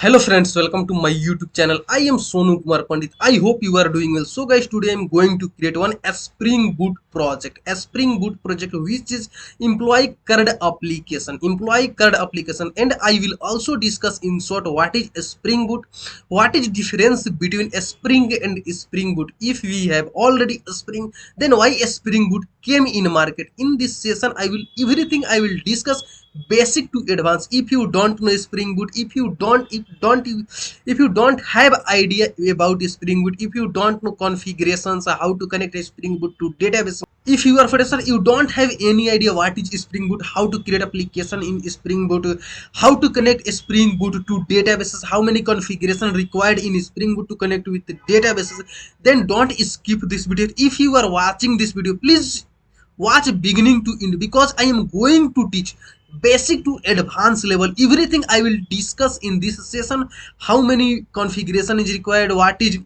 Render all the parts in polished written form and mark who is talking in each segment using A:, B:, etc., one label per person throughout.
A: Hello friends, welcome to my YouTube channel. I am Sonu Kumar Pandit. I hope you are doing well. So guys, today I am going to create one a Spring Boot project. A Spring Boot project which is employee CRUD application. Employee CRUD application, and I will also discuss in short what is a Spring Boot, what is difference between a Spring and a Spring Boot. If we have already a Spring, then why a Spring Boot came in market. In this session I will everything I will discuss basic to advanced. If you don't know Spring Boot, if you don't have idea about Spring Boot, if you don't know configurations, how to connect a Spring Boot to database, if you are fresher, you don't have any idea what is Spring Boot, how to create application in Spring Boot, how to connect Spring Boot to databases, how many configuration required in Spring Boot to connect with the databases, then don't skip this video. If you are watching this video, please watch beginning to end, because I am going to teach basic to advanced level everything I will discuss in this session. How many configuration is required, what is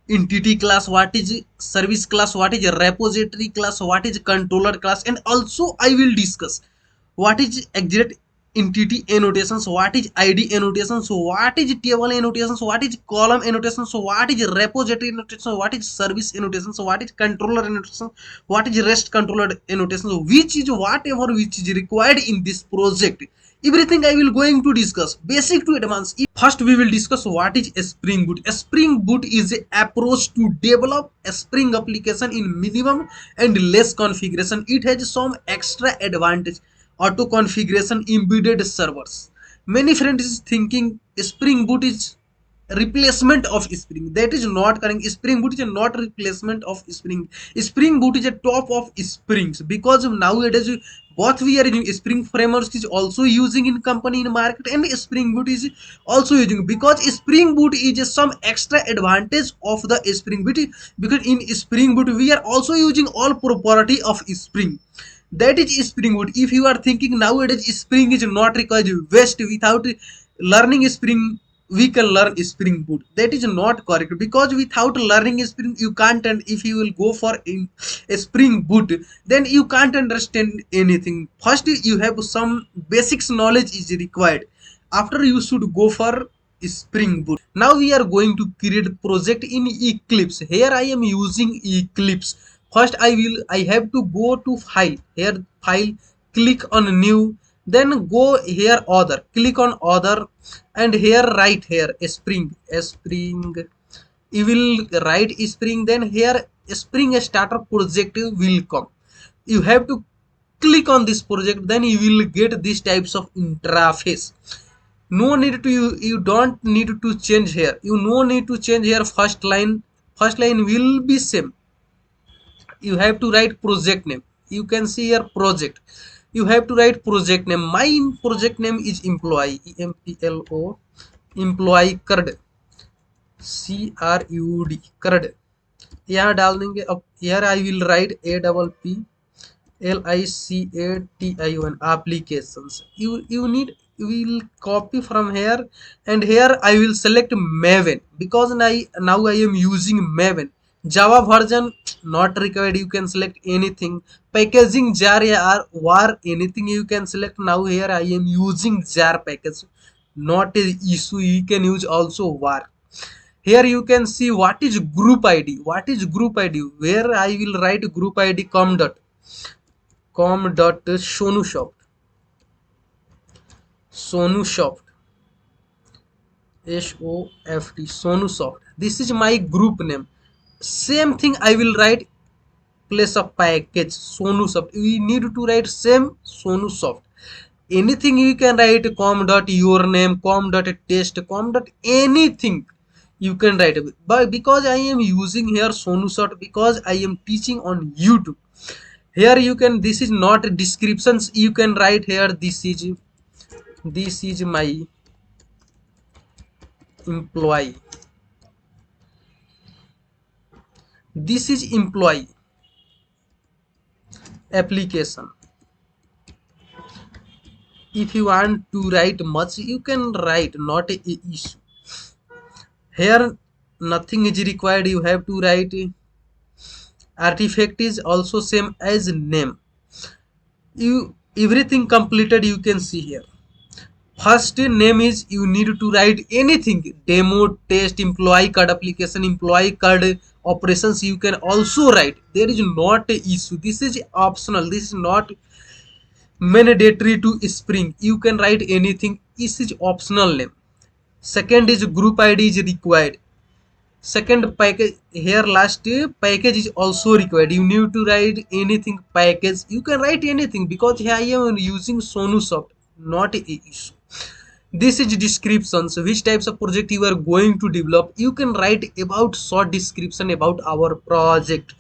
A: entity class, what is service class, what is repository class, what is controller class, and also I will discuss what is exact entity annotations, what is id annotations, so what is table annotations, what is column annotations, so what is repository annotation, what is service annotation, so what is controller annotation, what is rest controller annotation, so which is whatever which is required in this project, everything I will going to discuss basic to advanced. First we will discuss what is a Spring Boot. A Spring Boot is a approach to develop a Spring application in minimum and less configuration. It has some extra advantage: auto configuration, embedded servers. Many friends is thinking Spring Boot is replacement of Spring. That is not correct. Spring Boot is not replacement of Spring. Spring Boot is a top of Springs, because nowadays both we are using Spring frameworks is also using in company in market, and Spring Boot is also using, because Spring Boot is some extra advantage of the Spring Boot, because in Spring Boot we are also using all property of Spring. That is Spring Boot. If you are thinking nowadays Spring is not required, waste, without learning Spring we can learn Spring Boot, that is not correct, because without learning Spring you can't, and if you will go for a Spring Boot, then you can't understand anything. First you have some basics knowledge is required, after you should go for Spring Boot. Now we are going to create project in Eclipse. Here I am using Eclipse. First I have to go to file, here file, click on new, then go here other, click on other, and here write here Spring. You will write Spring, then here Spring starter project will come. You have to click on this project, then you will get these types of interface. No need to, you don't need to change here, you no need to change here. First line will be same. You have to write project name. You can see here project, you have to write project name. My project name is employee, emplo, employee crud, crud, crud. यहाँ डाल देंगे. अब here I will write APPLICATION applications. You need, you will copy from here, and here I will select Maven, because now I am using Maven. Java version not required, you can select anything. Packaging jar or var, anything you can select. Now here I am using jar package, not a issue, you can use also var. Here you can see what is group id, what is group id, where I will write group id com dot Sonu Soft, Sonu Soft, SOFT, Sonu Soft. This is my group name. Same thing I will write place of package Sonu Soft. We need to write same Sonu Soft. Anything you can write com dot your name, com dot test, com dot anything you can write. But because I am using here Sonu Soft, because I am teaching on YouTube, here you can, this is not descriptions, you can write here this is my employee, this is employee application. If you want to write much, you can write, not a issue. Here nothing is required, you have to write artifact is also same as name. You everything completed, you can see here. First name is you need to write anything, demo, test, employee card application, employee card operations. You can also write. There is not a issue. This is optional. This is not mandatory to Spring. You can write anything. This is optional name. Second is group ID is required. Second package here, last package is also required. You need to write anything package. You can write anything because here I am using Sonu Soft, not a issue. This is descriptions, which types of project you are going to develop. You can write about short description about our project.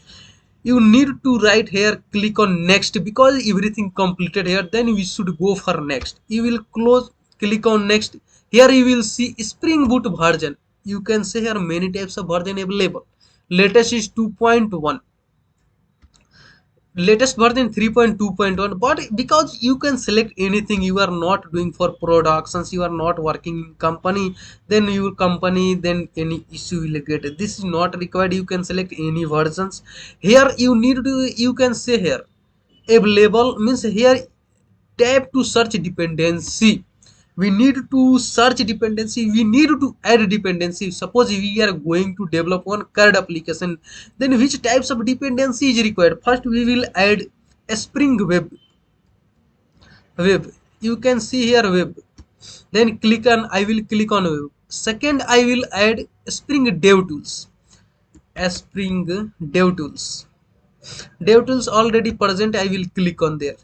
A: You need to write here, click on next because everything completed here, then we should go for next. You will close, click on next. Here you will see Spring Boot version. You can see here many types of version available. Latest is 2.1, latest version 3.2.1. But because you can select anything, you are not doing for productions, you are not working in company, then your company, then any issue will get. This is not required. You can select any versions. Here you need to, you can say here available means here tab to search dependency. We need to search dependency, we need to add dependency. Suppose we are going to develop one card application, then which types of dependency is required? First we will add a Spring web. You can see here web, then click on, I will click on web. Second I will add Spring dev tools. Spring dev tools already present, I will click on there.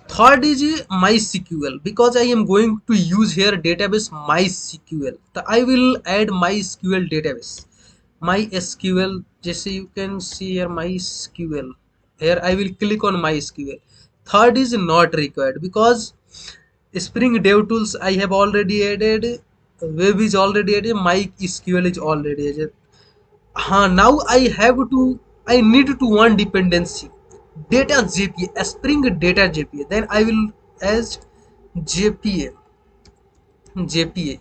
A: Third is MySQL because I am going to use here database MySQL. So I will add MySQL database. MySQL, just you can see here MySQL. Here I will click on MySQL. Third is not required because Spring DevTools I have already added. Web is already added. MySQL is already added. Now I need to one dependency, data JPA, Spring data JPA. Then I will as JPA.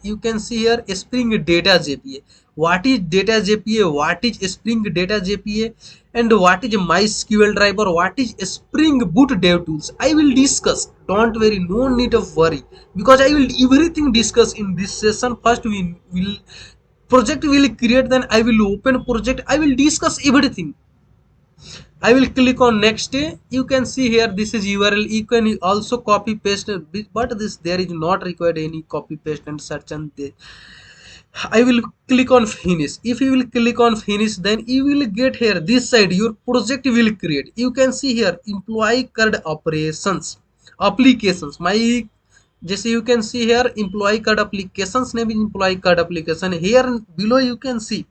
A: You can see here Spring data JPA. What is data JPA? What is Spring data JPA? And what is MySQL driver? What is Spring Boot Dev Tools? I will discuss. Don't worry, no need of worry because I will everything discuss in this session. First we will project will create, then I will open project, I will discuss everything. I will click on next. You can see here this is URL. You can also copy paste, but this there is not required any copy paste and search and I will click on finish. If you will click on finish, then you will get here this side your project will create. You can see here employee card operations applications. My just you can see here employee card applications name is employee card application. Here below you can see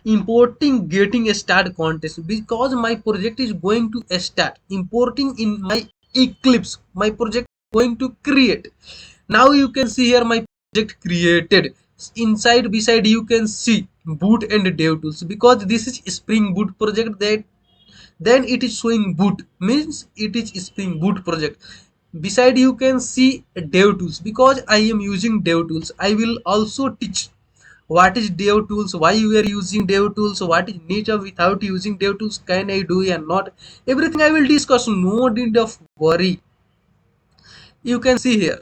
A: importing getting a start contest because my project is going to start importing in my eclipse. My project is going to create. Now you can see here my project created. Inside beside you can see boot and dev tools because this is Spring Boot project, that then it is showing boot means it is Spring Boot project. Beside you can see dev tools because I am using dev tools. I will also teach what is dev tools, why you are using dev tools, what is need of without using dev tools, can I do and not, everything I will discuss, no need of worry. You can see here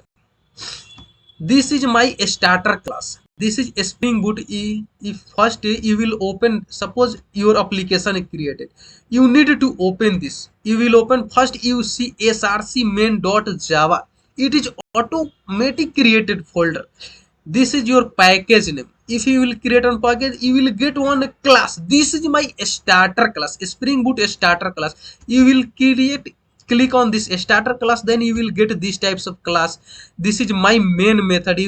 A: this is my starter class. This is Spring Boot. If first you will open, suppose your application is created, you need to open this. You will open first, you see src main.java. It is automatic created folder. This is your package name. If you will create one package, you will get one class. This is my starter class, Spring Boot starter class. You will create, click on this starter class, then you will get these types of class. This is my main method.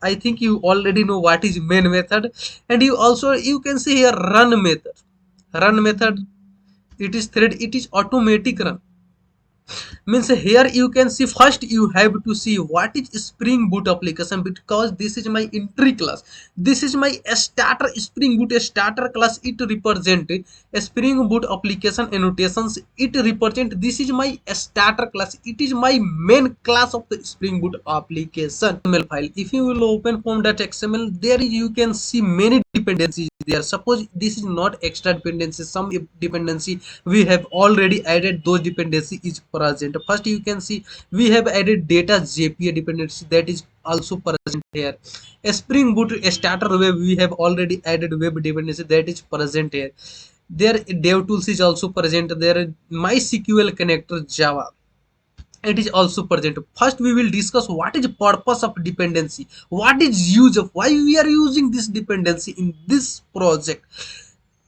A: I think you already know what is main method. And you also you can see here run method. It is thread, it is automatic run means here you can see first you have to see what is Spring Boot application because this is my entry class. This is my starter Spring Boot starter class. It represent a Spring Boot application annotations. It represent, this is my starter class. It is my main class of the Spring Boot application. XML file, if you will open form.xml, there you can see many dependencies. there. Suppose this is not extra dependency, some dependency we have already added, those dependency is present. First you can see we have added data JPA dependency, that is also present here. A Spring Boot a starter web, we have already added web dependency, that is present here. There dev tools is also present there. MySQL connector Java, it is also present. First we will discuss what is purpose of dependency, what is use of, why we are using this dependency in this project.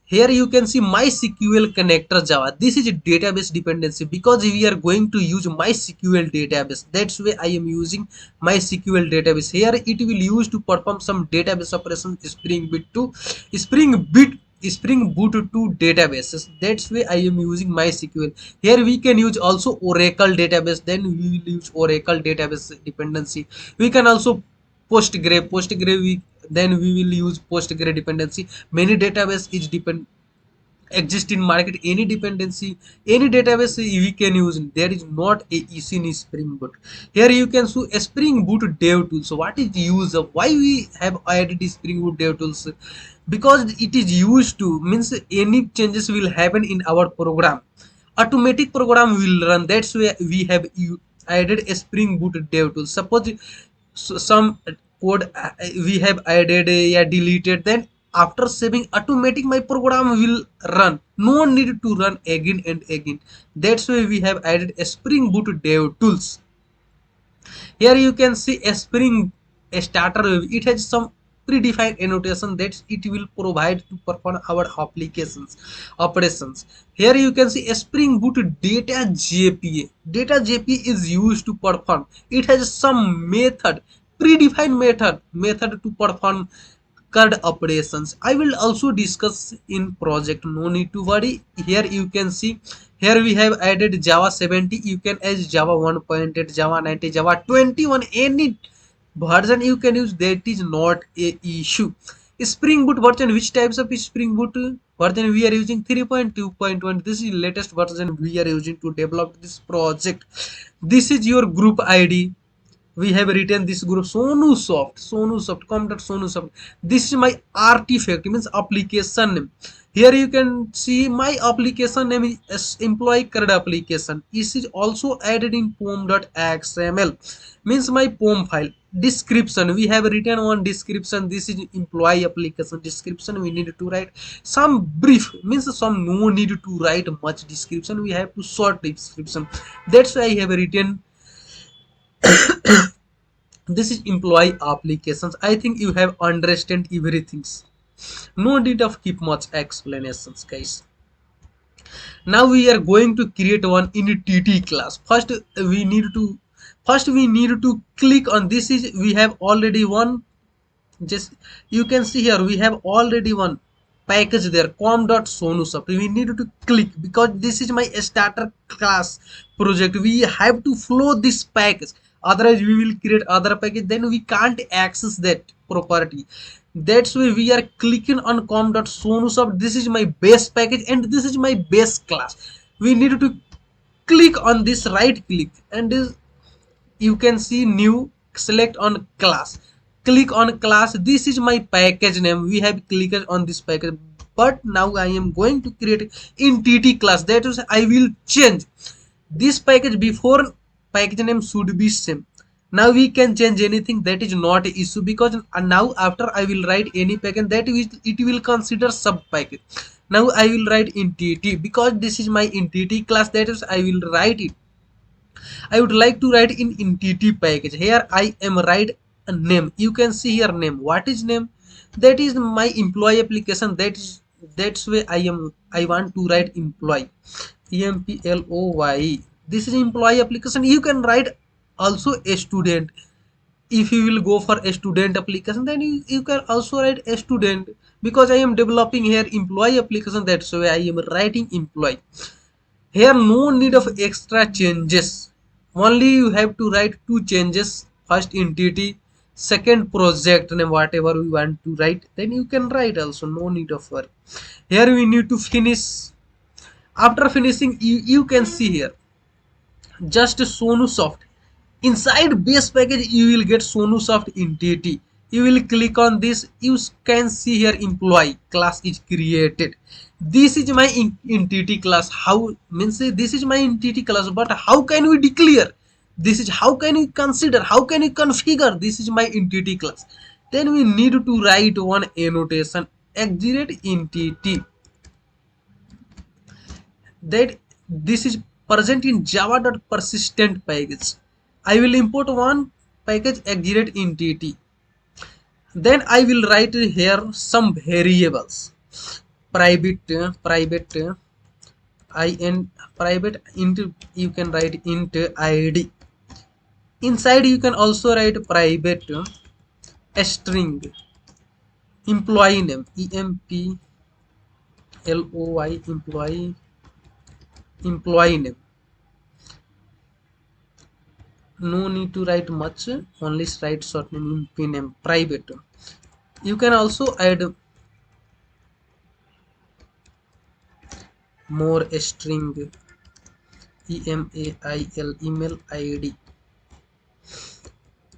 A: Here you can see MySQL connector Java. This is a database dependency because we are going to use MySQL database. That's why I am using MySQL database. Here it will use to perform some database operations. Spring Boot to databases. That's why I am using MySQL. Here we can use also Oracle database. Then we will use Oracle database dependency. We can also Postgre we, then we will use Postgre dependency. Many database is depend exist in market, any dependency, any database we can use, there is not a issue in Spring Boot. Here you can see a Spring Boot dev tool. So what is the use of, why we have added Spring Boot dev tools? Because it is used to, means any changes will happen in our program, automatic program will run. That's why we have added a Spring Boot dev tool. Suppose some code we have added, yeah, deleted, then after saving automatic my program will run, no need to run again and again. That's why we have added a Spring Boot dev tools. Here you can see a Spring a starter web. It has some predefined annotation that it will provide to perform our applications operations. Here you can see a Spring Boot data JPA. Data JPA is used to perform. It has some method, predefined method to perform CRUD operations. I will also discuss in project, no need to worry. Here you can see, here we have added Java 70. You can add Java 1.8, Java 90, Java 21, any version you can use, that is not a issue. Spring Boot version, which types of Spring Boot version we are using? 3.2.1. This is latest version we are using to develop this project. This is your group ID. We have written this group Sonu Soft, Sonu Soft. This is my artifact, means application name. Here you can see my application name is employee CRUD application. This is also added in pom.xml, means my pom file. Description, we have written one description. This is employee application description. We need to write some brief, means some no need to write much description. We have to short description. That's why I have written this is employee applications. I think you have understand everything, no need of keep much explanations, guys. Now we are going to create one in TT class. First we need to click on this. Is we have already one, just you can see here we have already one package there, com.sonusoft. We need to click because this is my starter class project. We have to flow this package, otherwise we will create other package, then we can't access that property. That's why we are clicking on com.sonusoft. This is my base package and this is my base class. We need to click on this, right click, and you can see new, select on class, click on class. This is my package name. We have clicked on this package, but now I am going to create in TT class. That is, I will change this package. Before package name should be same. Now we can change anything, that is not an issue, because now after I will write any package, that is it will consider sub package. Now I will write in TT because this is my entity class. That is, I will write it. I would like to write in entity package. Here I am write a name. You can see here name. What is name? That is my employee application. That's why I want to write employee. employee. This is employee application. You can write also a student. If you will go for a student application, then you can also write a student, because I am developing here employee application. That's why I am writing employee. Here no need of extra changes, only you have to write two changes. First entity, second project name, whatever we want to write, then you can write also, no need of worry. Here we need to finish. After finishing, you can see here just Sonu Soft. Inside base package you will get Sonu Soft entity. You will click on this. You can see here employee class is created. This is my entity class. How means this is my entity class, but how can we declare? This is how can we consider, how can we configure this is my entity class? Then we need to write one annotation, exit entity, that this is present in java.persistent package. I will import one package exit entity. Then I will write here some variables. Private int, private int, you can write int id. Inside you can also write private string employee name, employee name. No need to write much, only write short name, emp name, private. You can also add more string, email id,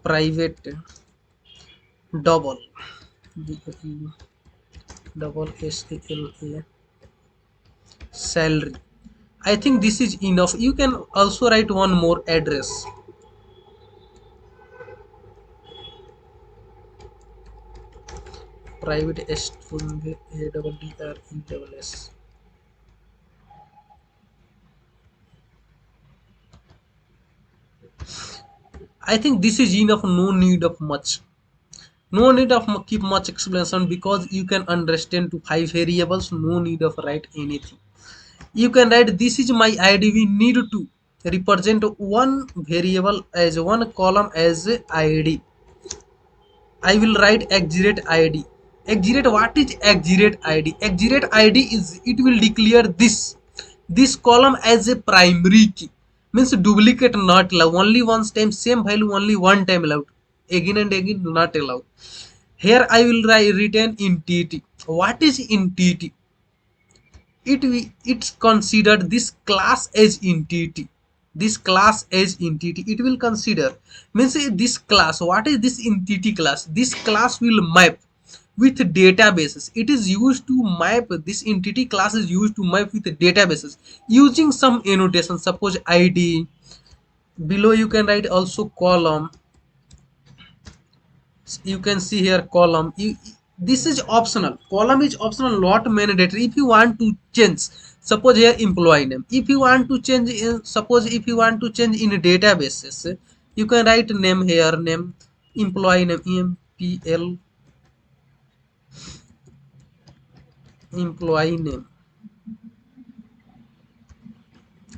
A: private double, double sala, salary. I think this is enough. You can also write one more address, private string address. I think this is enough. No need of much. No need of keep much explanation, because you can understand to 5 variables. No need of write anything. You can write this is my id. We need to represent one variable as one column as id. I will write exit id. Exit, what is exit id? Exit id is, it will declare this column as a primary key. Means duplicate not allowed, only one time same value, only one time allowed, again and again not allowed. Here I will write return entity. What is entity? It's considered this class as entity. This class as entity it will consider. Means this class, what is this entity class? This class will map with databases. It is used to map, this entity class is used to map with databases using some annotation. Suppose id, below you can write also column. You can see here column. This is optional, column is optional, not mandatory. If you want to change, suppose here employee name, if you want to change suppose if you want to change in databases, you can write name here, name, employee name, empl, employee name,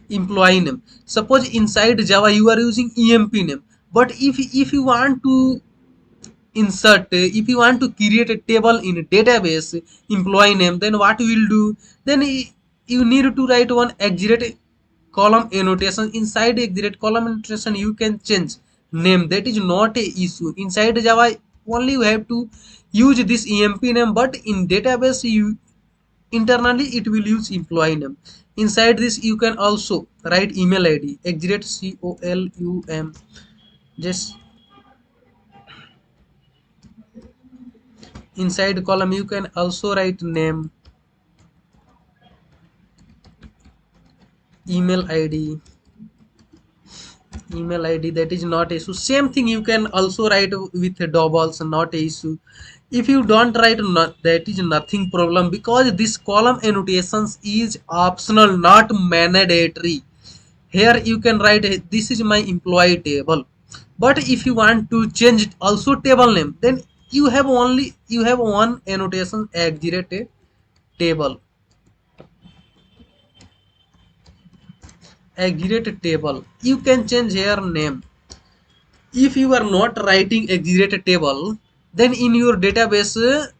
A: employee name. Suppose inside java you are using emp name, but if you want to insert, if you want to create a table in a database employee name, then what you will do? Then you need to write one exit column annotation. Inside exit column annotation you can change name, that is not a issue. Inside java only you have to use this emp name, but in database you internally it will use employee name. Inside this you can also write email id, exit colum, just inside column you can also write name, email id, email id, that is not issue. Same thing you can also write with doubles, not issue. If you don't write, not, that is nothing problem, because this column annotations is optional, not mandatory. Here you can write this is my employee table, but if you want to change it also table name, then you have one annotation, exit table, exit table. You can change here name. If you are not writing exit table, then in your database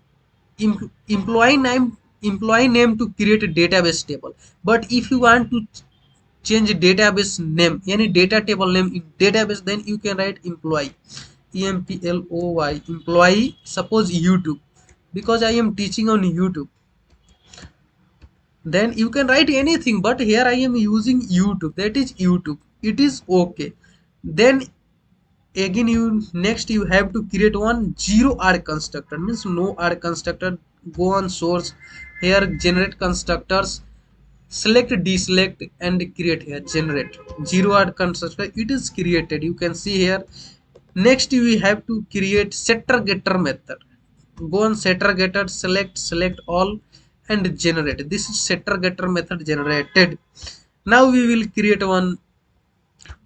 A: employee name, employee name to create a database table. But if you want to change database name, any data table name in database, then you can write employee, employ, employee. Suppose youtube, because I am teaching on youtube, then you can write anything, but here I am using youtube, that is youtube, it is okay. Then Again, you next you have to create one zero add constructor, means no add constructor. Go on source, here generate constructors, select deselect and create here generate zero add constructor. It is created, you can see here. Next we have to create setter getter method. Go on setter getter, select all and generate. This is setter getter method generated. Now we will create one.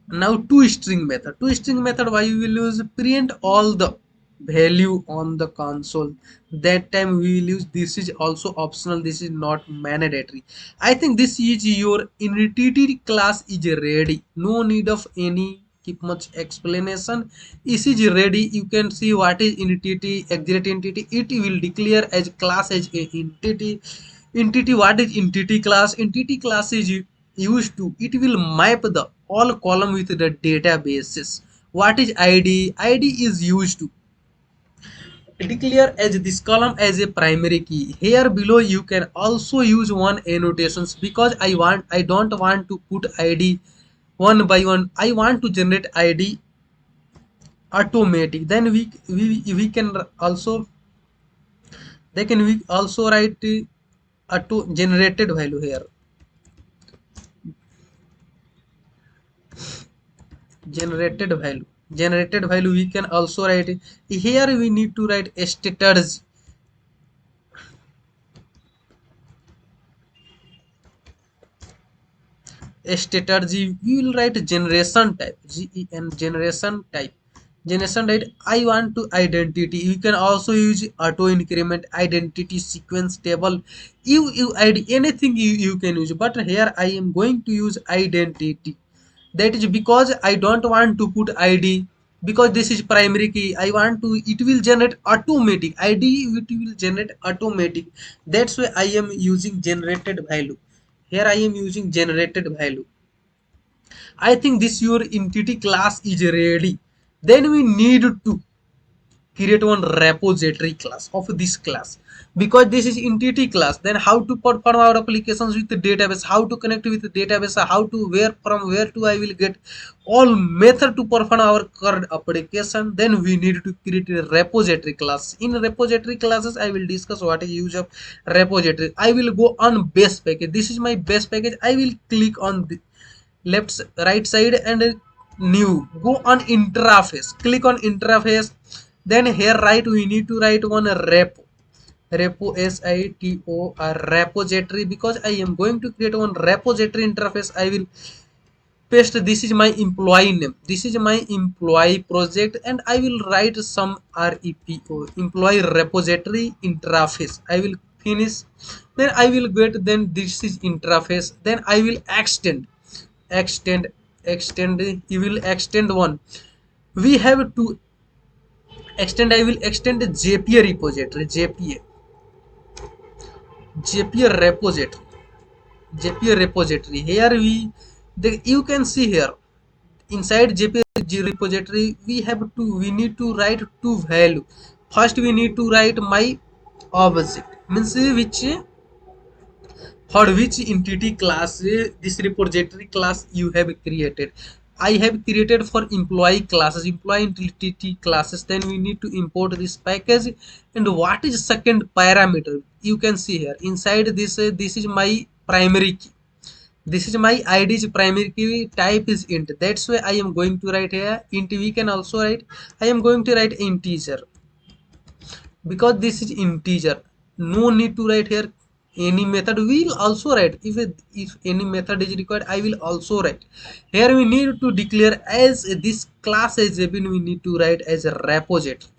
A: Now to string method, why we will use print all the value on the console. That time we will use, this is also optional, this is not mandatory. I think this is your entity class is ready, no need of any keep much explanation. This is ready, you can see what is entity, exit entity. It will declare as class as a entity. What is entity class? Entity class is used to, it will map the all column with the databases. What is id? Id is used to declare as this column as a primary key. Here below you can also use one annotations, because I don't want to put id one by one, I want to generate id automatic. Then we can also, they can we also write auto generated value here. Generated value we can also write here. We need to write strategy. We will write generation type, generation type. I want to identity, you can also use auto increment identity sequence table. You add anything you can use, but here I am going to use identity. That is because I don't want to put id, because this is primary key. I want to, it will generate automatic id, it will generate automatic. That's why I am using generated value. Here I am using generated value. I think this your entity class is ready. Then we need to create one repository class of this class, because this is entity class. Then how to perform our applications with the database, how to connect with the database, how to where from where to I will get all method to perform our current application. Then we need to create a repository class. In repository classes I will discuss what is use of repository. I will go on base package, this is my base package. I will click on the right side and new, go on interface, click on interface. Then here right we need to write one repo sito repository, because I am going to create one repository interface. I will paste, this is my employee name, this is my employee project, and I will write some repo employee repository interface. I will finish, then I will get, then this is interface. Then I will extend extend you will extend one. We have to extend, I will extend the jpa repository, jpa repository here we you can see here inside jpa repository we need to write two value. First we need to write my object, means which, for which entity class this repository class you have created. I have created for employee classes, employee entity classes. Then we need to import this package. And what is second parameter? You can see here inside this, this is my primary key, this is my id's primary key, type is int. That's why I am going to write here int. We can also write, I am going to write integer, because this is integer. No need to write here any method. We will also write if any method is required, I will also write. Here we need to declare as this class has been, we need to write as a repository.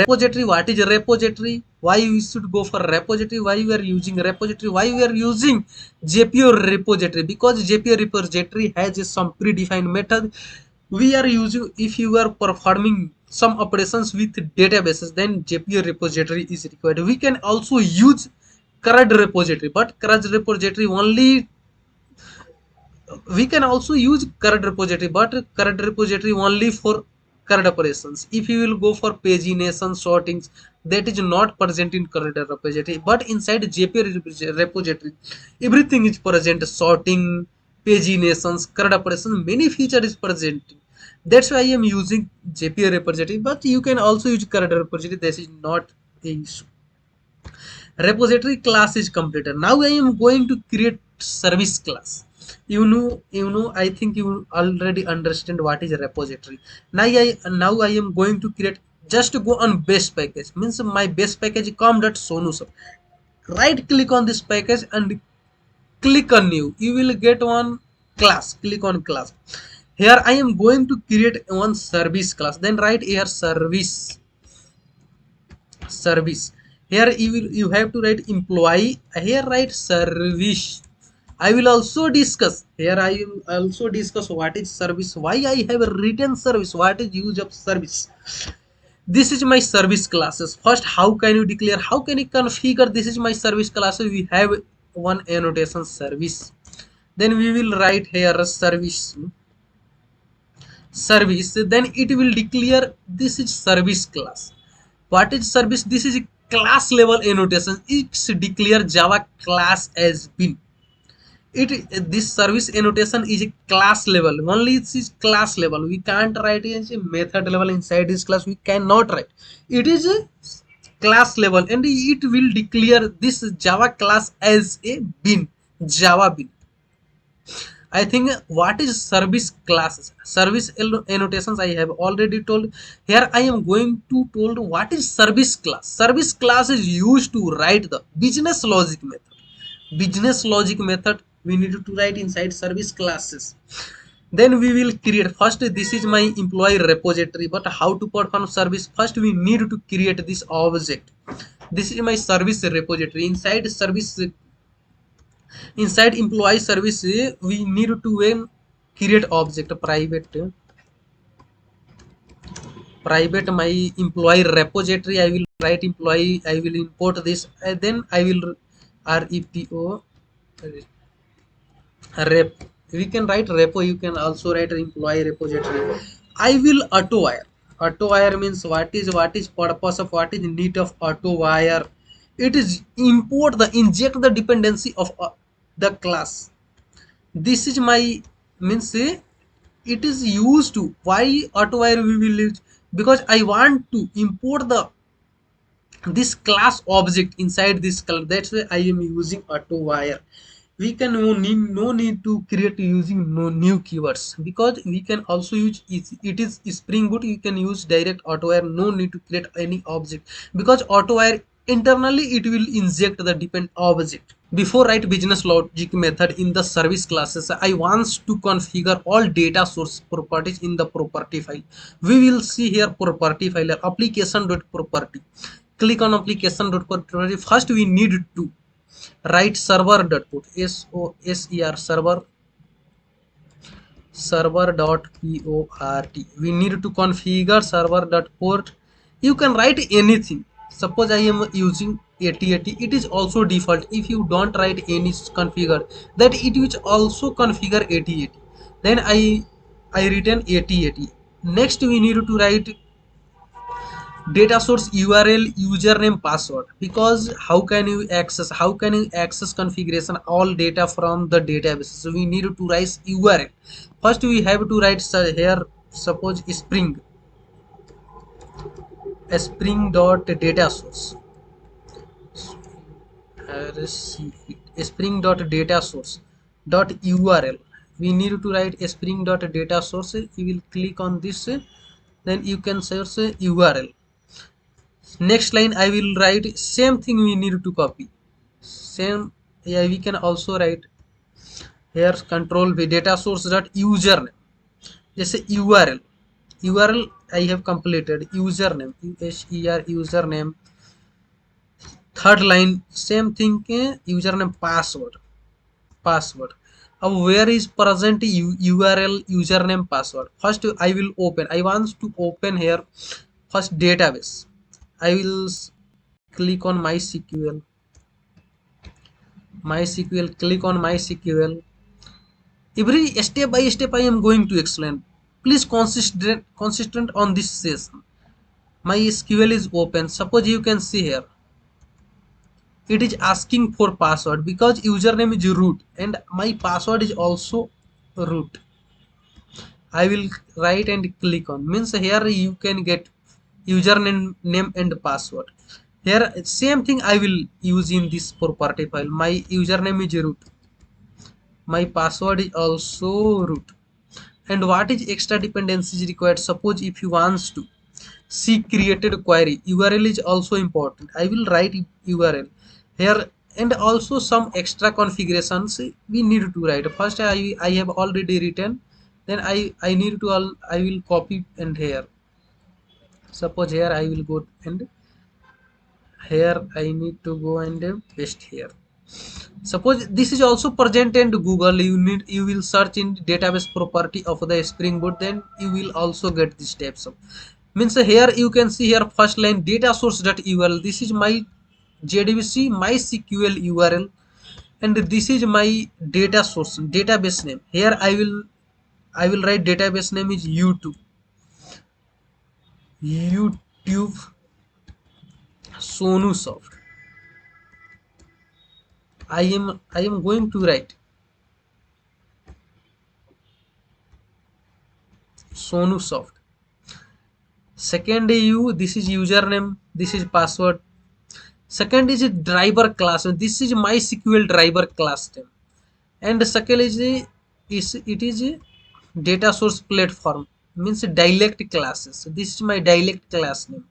A: What is a repository? Why we should go for repository? Why we are using repository? Why we are using jpa repository? Because jpa repository has some predefined method. We are using, if you are performing some operations with databases, then jpa repository is required. We can also use crud repository, but crud repository only, we can also use crud repository, but crud repository only for crud operations. If you will go for pagination sortings, that is not present in crud repository, but inside jpa repository everything is present. Sorting, paginations, CRUD operations, many feature is present. That's why I am using JPA repository, but you can also use CRUD repository. This is not a issue. Repository class is completed. Now I am going to create service class. You know, I think you already understand what is a repository. Now I am going to create, just go on base package, means my base package com.sonu Soft. Right click on this package and click on new. You will get one class. Click on class. Here I am going to create one service class. Then write here service. Here you have to write employee. Here write service. I will also discuss. Here I will also discuss what is service, why I have a written service, what is use of service. This is my service classes. First, how can you declare, how can you configure? This is my service classes. We have one annotation service. Then we will write here a service. Then it will declare this is service class. What is service? This is a class level annotation. It's declare Java class as bin. It This service annotation is a class level only. It is class level. We can't write it as a method level. Inside this class we cannot write. It is a class level, and it will declare this Java class as a bin, Java bin. I think what is service classes, service annotations I have already told. Here I am going to told what is service class. Service class is used to write the business logic method. Business logic method we need to write inside service classes. Then we will create, first this is my employee repository, but how to perform service? First we need to create this object. This is my service repository. Inside employee service we need to create object private my employee repository. I will write employee. I will import this, and then I will repo rep. We can write repo. You can also write employee repository. I will auto wire. Auto wire means what is purpose of, what is need of auto wire? It is inject the dependency of the class. This is my means it is used to, why auto wire we will use? Because I want to import the this class object inside this color. That's why I am using auto wire. We can no need to create using no new keywords, because we can also use it is Spring Boot. You can use direct auto wire, no need to create any object, because auto wire internally it will inject the depend object. Before write business logic method in the service classes, I want to configure all data source properties in the property file. We will see here property file, application.property. Click on application.property. First we need to write server.port, server server.port. We need to configure server.port. You can write anything. Suppose I am using 8080. It is also default. If you don't write any configure, that it will also configure 8080. Then I written 8080. Next we need to write data source URL, username, password. Because how can you access configuration all data from the database? So we need to write URL. First we have to write here, suppose spring dot data source, spring.data source dot URL. We need to write spring.data source. You will click on this, then you can search URL. Next line I will write same thing. We need to copy same. Yeah, we can also write here control v data source dot username. Just say URL I have completed. Username username. Third line same thing, username, password. Where is present URL, username, password? First I will open. I want to open here first database. I will click on MySQL. Click on MySQL. Every step by step I am going to explain. Please consistent on this session. MySQL is open. Suppose you can see here it is asking for password because username is root and my password is also root. I will write and click on, means here you can get username name and password. Here same thing I will use in this property file. My username is root, my password is also root. And what is extra dependencies required? Suppose if you wants to see created query, url is also important. I will write url here. And also some extra configurations we need to write. First I have already written, then I need to I will copy. And here suppose here I will go, and here I need to go and paste here. Suppose this is also present in Google, you will search in database property of the Spring Boot, then you will also get this types of, means here you can see here first line data source.url. This is my JDBC MySQL URL, and this is my data source database name. Here I will write database name is YouTube Sonu Soft. I am going to write Sonu Soft. Second you, this is username, this is password. Second is a driver class, this is MySQL driver class name. And second is it is a data source platform, means dialect classes. This is my dialect class name.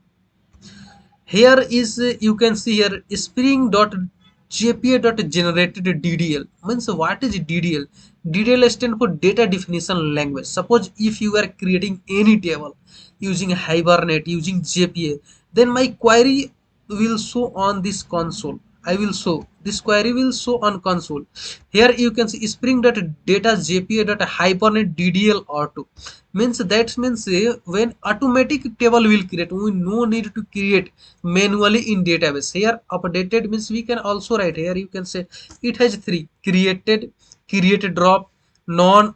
A: Here is you can see here spring.jpa.generated ddl, means what is ddl? Ddl stands for data definition language. Suppose if you are creating any table using hibernate using jpa, then my query will show on this console. I will show this query will show on console. Here you can see spring.data jpa.hibernate ddl auto, means that means when automatic table will create, we no need to create manually in database. Here updated means we can also write here, you can say it has three: created, create drop, non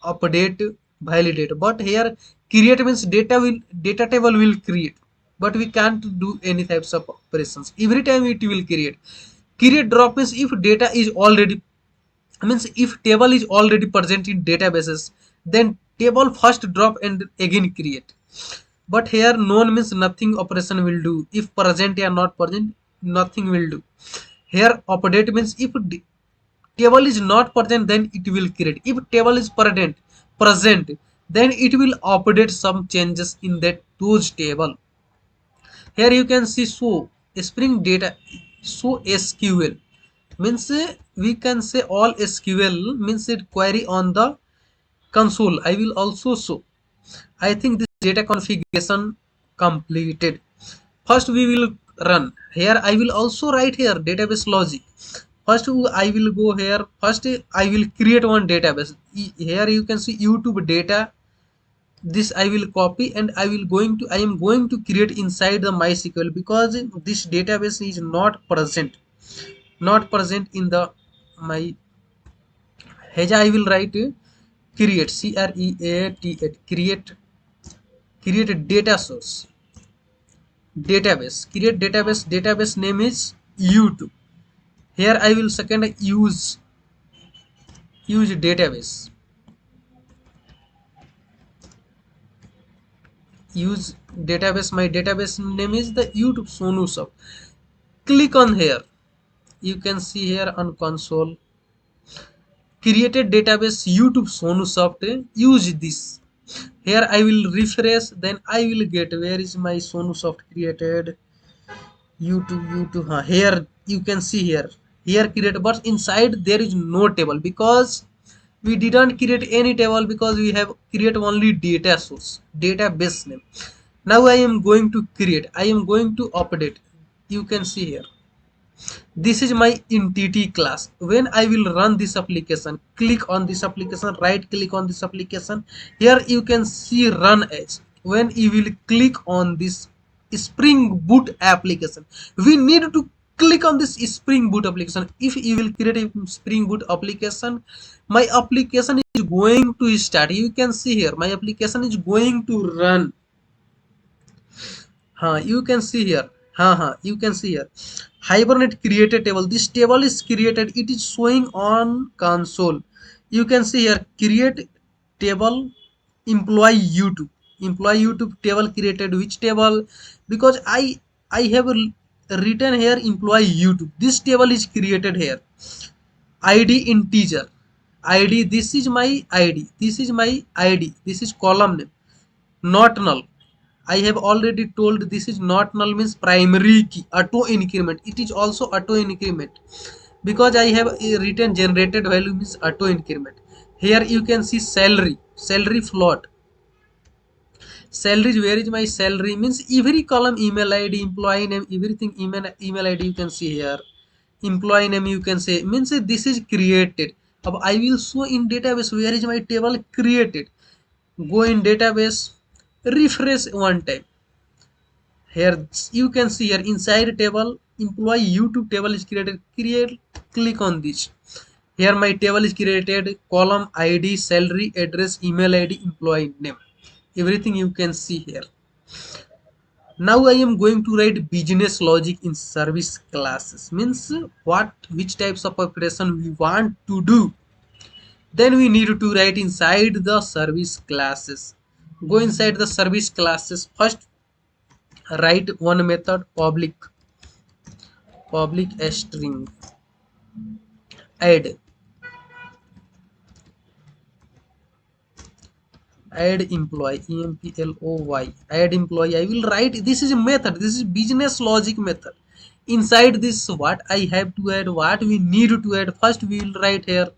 A: update, validate. But here create means data table will create, but we can't do any types of operations. Every time it will create. Create drop means if data is already, means if table is already present in databases, then table first drop and again create. But here known means nothing operation will do. If present or not present, nothing will do. Here update means if table is not present, then it will create. If table is present, then it will update some changes in that those table. Here you can see so spring data, so sql means we can say all sql means it query on the console. I will also show. I think this data configuration completed. First we will run. Here I will also write here database logic. First I will go here. First I will create one database. Here you can see YouTube data. This I will copy and I am going to create inside the MySQL, because this database is not present in the my. Here I will write create create data source database name is YouTube. Here I will second use database. My database name is the YouTube Sonu Soft. Click on here. You can see here on console created database YouTube Sonu Soft. Use this. Here I will refresh, then I will get where is my Sonu Soft created YouTube. Here you can see here create, but inside there is no table because we didn't create any table, because we have create only data source database name. Now I am going to create, I am going to update. You can see here this is my entity class. When I will run this application, click on this application, right click on this application. Here you can see run as. When you will click on this spring boot application, we need to click on this spring boot application. If you will create a spring boot application, my application is going to start. You can see here my application is going to run. You can see here You can see here. Hibernate created table. This table is created. It is showing on console. You can see here create table employee YouTube. Employee YouTube table created. Which table? Because I have written here employee YouTube. This table is created here. ID integer. ID. This is my ID. This is my ID. This is column name. Not null. I have already told this is not null means primary key auto increment. It is also auto increment because I have written generated value means auto increment. Here you can see salary float. Salary, where is my salary means every column email ID, employee name, everything email ID you can see here. Employee name you can say means this is created. Now I will show in database where is my table created. Go in database, refresh one time. Here you can see here inside table employee YouTube table is created. Click on this. Here my table is created. Column ID, salary, address, email ID, employee name. Everything you can see here. Now I am going to write business logic in service classes. Means which types of operation we want to do. Then we need to write inside the service classes. Go inside the service classes. First write one method public string add employee employ add employee. I will write this is a method, this is business logic method. Inside this what I have to add, what we need to add, first we will write here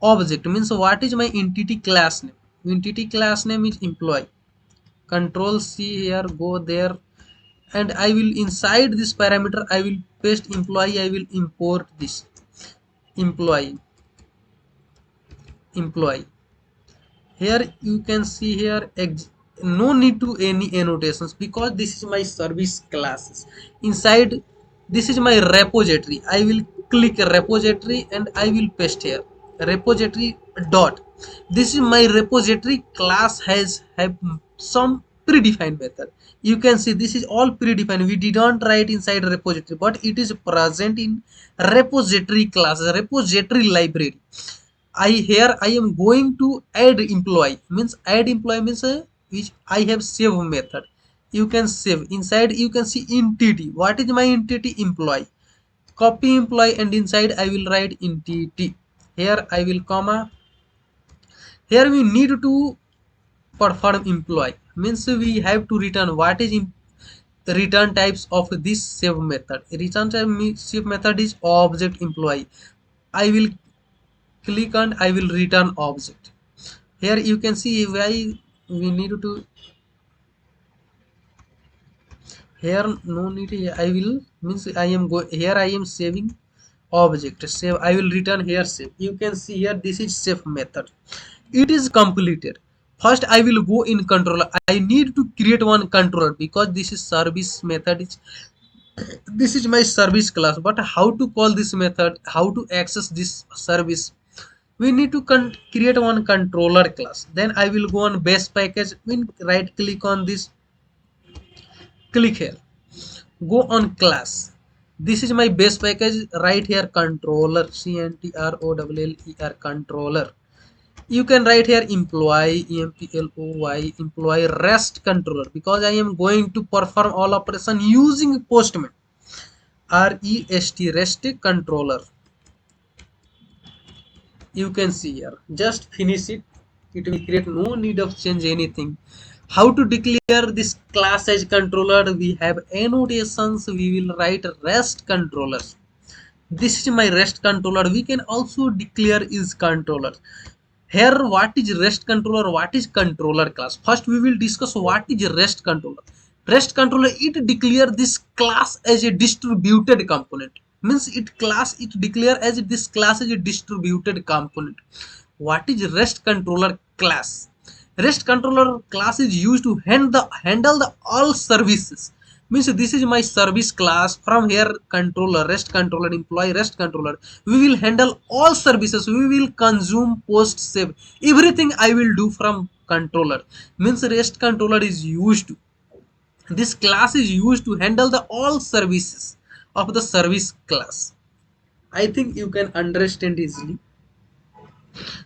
A: object means what is my entity class name. Entity class name is employee. Control C here, go there, and I will inside this parameter I will paste employee. I will import this employee. Here you can see here no need to any annotations because this is my service classes. Inside this is my repository. I will click repository and I will paste here repository dot. This is my repository class have some predefined method. You can see this is all predefined. We did not write inside repository but it is present in repository class, repository library. I am going to add employee means which I have save method. You can save inside. You can see entity. What is my entity? Employee. Copy employee and inside I will write entity. Here I will comma. Here we need to perform employee means we have to return what is the return types of this save method. Return type save method is object employee. I will click and I will return object. Here you can see why we need to here no need. I will means I am go here I am saving object save. I will return here save. You can see here this is save method. It is completed. First I will go in controller. I need to create one controller because this is service method is this is my service class. But how to call this method, how to access this service, we need to create one controller class. Then I will go on base package. When right click on this, click here, go on class. This is my base package. Right here controller, controller. Controller. You can write here employee employee rest controller because I am going to perform all operation using postman. rest controller. You can see here, just finish it. It will create, no need of change anything. How to declare this class as controller? We have annotations. We will write rest controllers. This is my rest controller. We can also declare is controller. Here what is rest controller, what is controller class? First we will discuss what is rest controller. Rest controller, it declare this class as a distributed component. Means it declare as this class as a distributed component. What is rest controller class? Rest controller class is used to handle the all services. Means this is my service class. From here controller, rest controller, employee rest controller, we will handle all services. We will consume, post, save, everything I will do from controller. Means rest controller is used This class is used to handle the all services of the service class. I think you can understand easily.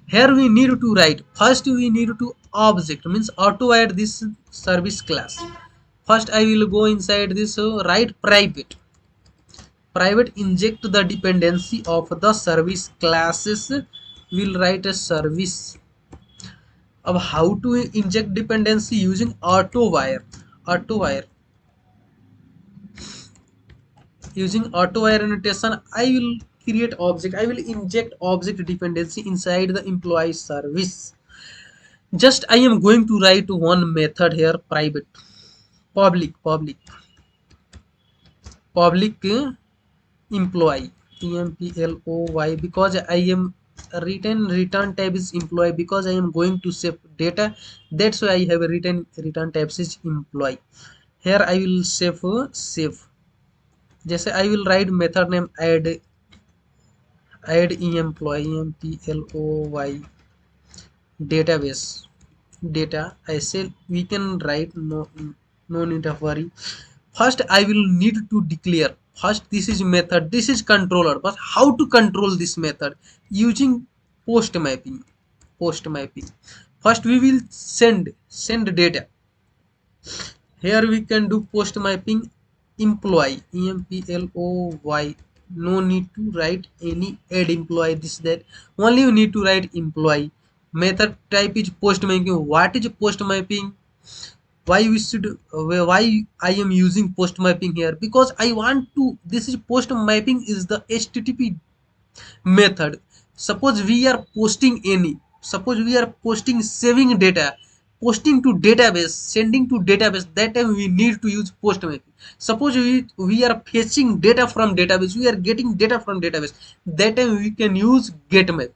A: Here we need to write, first we need to object means auto add this service class. First I will go inside this, write private inject the dependency of the service classes. Will write a service of how to inject dependency using auto wire using auto wire annotation. I will create object, I will inject object dependency inside the employee service. Just I am going to write one method here, private public employee employ, because I am return type is employee, because I am going to save data. That's why I have a return types is employee. Here I will save. जैसे I will write method name add employee employ database data. I say we can write, no need of worry. First I will need to declare, first this is method, this is controller, but how to control this method? Using post mapping. First we will send data. Here we can do post mapping employee employ. No need to write any add employee, this that, only you need to write employee. Method type is post mapping. What is post mapping? Why we should why I am using post mapping here? Because I want to, this is post mapping is the http method. Suppose we are posting any, suppose we are posting saving data, posting to database, sending to database, that time we need to use post mapping. Suppose we are fetching data from database, we are getting data from database, that time we can use get mapping.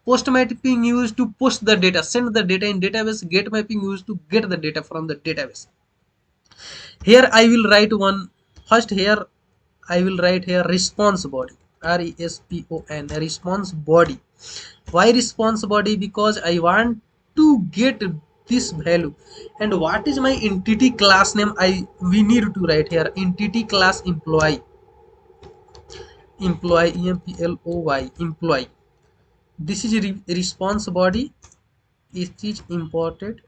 A: Post mapping used to post the data, send the data in database. Get mapping used to get the data from the database. Here I will write one, first here I will write here response body, respon, response body. Why response body? Because I want to get this value. And what is my entity class name? We need to write here entity class employee employee. This is response body. It is imported.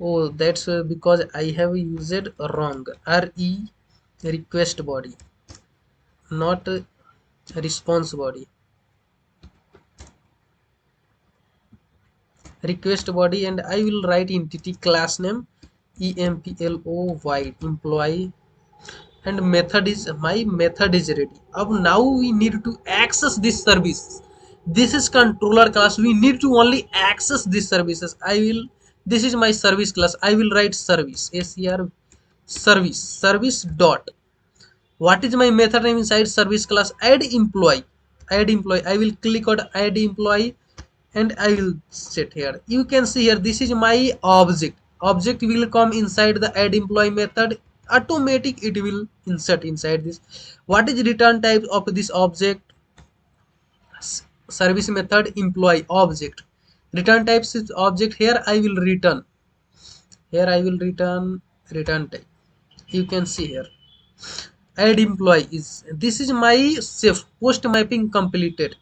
A: Oh, that's because I have used wrong. Request body, not response body. Request body, and I will write entity class name employee, and method is, my method is ready. Now we need to access this service. This is controller class. We need to only access these services. This is my service class. I will write service service dot. What is my method name inside service class? Add employee. I will click on add employee, and I will set here. You can see here, this is my object will come inside the add employee method. Automatic it will insert inside this. What is return type of this object? Service method employee object. Return types is object. Here I will return, return type. You can see here add employee is, this is my safe post mapping completed.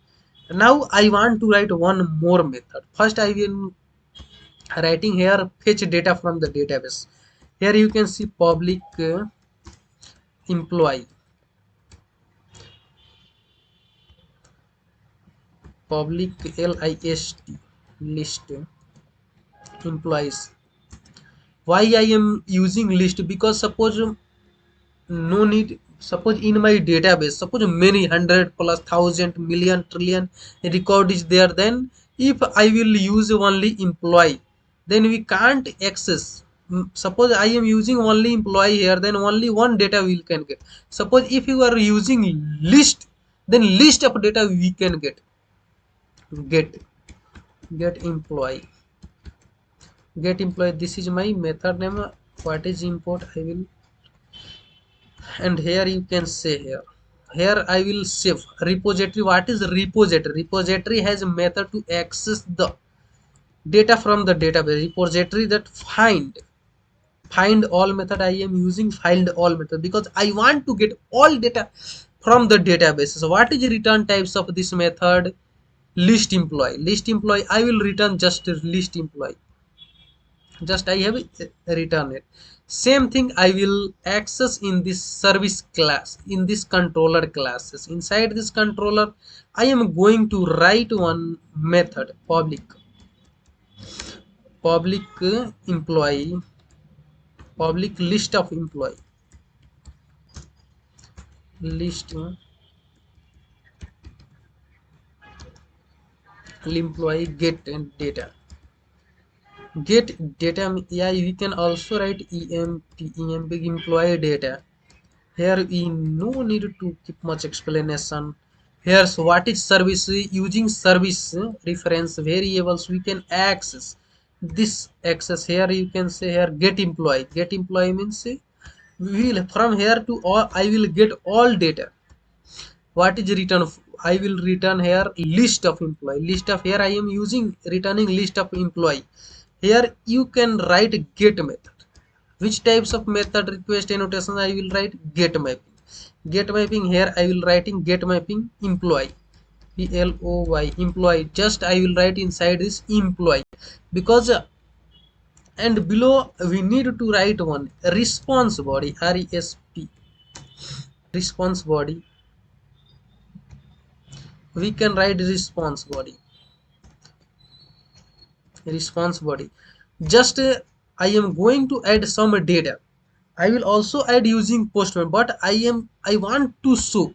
A: Now I want to write one more method. First I will writing here fetch data from the database. Here you can see public employee, public list employees. Why I am using list? Because suppose no need, suppose in my database, suppose many hundred plus thousand million trillion record is there, then if I will use only employee, then we can't access. Suppose I am using only employee here, then only one data we can get. Suppose if you are using list, then list of data we can get get employee this is my method name. What is import? I will, and here you can say here Here I will save repository. What is repository? Repository has a method to access the data from the database. Repository that find all method. I am using find all method because I want to get all data from the database. So what is the return types of this method? List employee. List employee, I will return just list employee. Just I have return it. Same thing I will access in this service class, in this controller classes. Inside this controller I am going to write one method, public employee, public list of employee, list employee get and data, get data. Yeah, you can also write emp employee data. Here we no need to keep much explanation. Here's what is service. Using service reference variables we can access this access. Here you can say here get employee. Get employee means we will from here to all I will get all data. What is return? I will return here list of employee. List of, here I am using returning list of employee. Here you can write get method. Which types of method request annotation I will write? Get mapping. Get mapping, here I will writing get mapping employee, ploy employee. Just I will write inside this employee because and below we need to write one response body, resp response body. We can write response body. Just I am going to add some data. I will also add using postman, but I want to show.